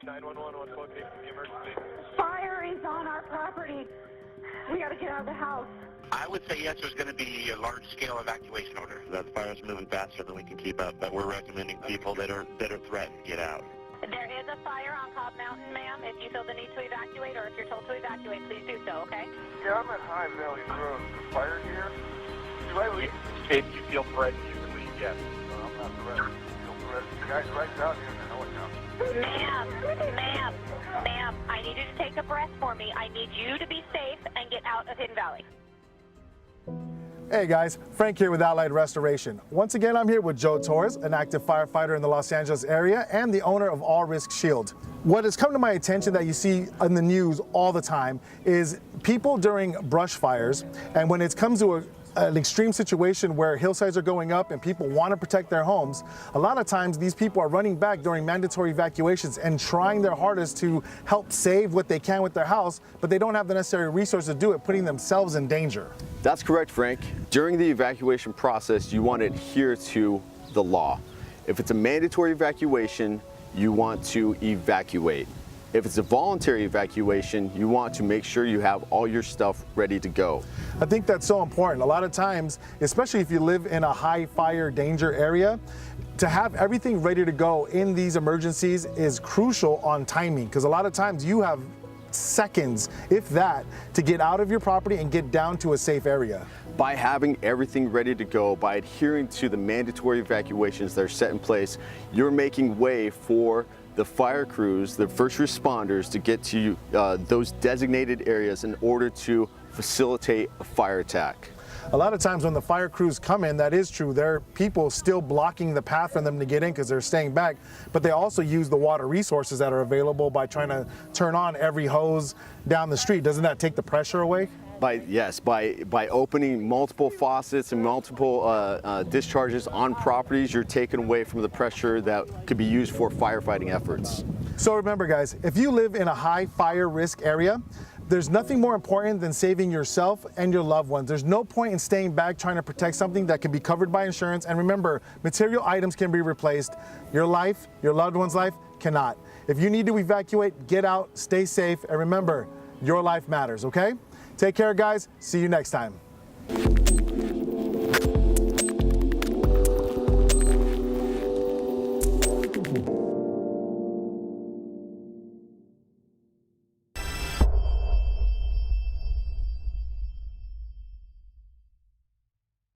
911, what's located for the emergency? Fire is on our property. We got to get out of the house. I would say yes, there's going to be a large-scale evacuation order. That fire's moving faster than we can keep up, but we're recommending people that are threatened get out. There is a fire on Cobb Mountain, ma'am. If you feel the need to evacuate or if you're told to evacuate, please do so, okay? Yeah, I'm at High Valley Road. Fire here? Do I leave? If you feel threatened, you can leave, yes. No, I'm not threatened. I feel threatened. The guy's right down here, and I know it now. Ma'am, I need you to take a breath for me. I need you to be safe and get out of Hidden Valley. Hey guys, Frank here with Allied Restoration. Once again, I'm here with Joe Torres, an active firefighter in the Los Angeles area and the owner of All Risk Shield. What has come to my attention that you see in the news all the time is people during brush fires, and when it comes to an extreme situation where hillsides are going up and people want to protect their homes, a lot of times these people are running back during mandatory evacuations and trying their hardest to help save what they can with their house, but they don't have the necessary resources to do it, putting themselves in danger. That's correct, Frank. During the evacuation process, you want to adhere to the law. If it's a mandatory evacuation, you want to evacuate. If it's a voluntary evacuation, you want to make sure you have all your stuff ready to go. I think that's so important. A lot of times, especially if you live in a high fire danger area, to have everything ready to go in these emergencies is crucial on timing, because a lot of times you have seconds, if that, to get out of your property and get down to a safe area. By having everything ready to go, by adhering to the mandatory evacuations that are set in place, you're making way for the fire crews, the first responders, to get to those designated areas in order to facilitate a fire attack. A lot of times when the fire crews come in, that is true, there are people still blocking the path for them to get in because they're staying back, but they also use the water resources that are available by trying to turn on every hose down the street. Doesn't that take the pressure away? Yes, by opening multiple faucets and multiple discharges on properties, you're taking away from the pressure that could be used for firefighting efforts. So remember guys, if you live in a high fire risk area, there's nothing more important than saving yourself and your loved ones. There's no point in staying back trying to protect something that can be covered by insurance. And remember, material items can be replaced. Your life, your loved one's life cannot. If you need to evacuate, get out, stay safe, and remember, your life matters, okay? Take care, guys. See you next time.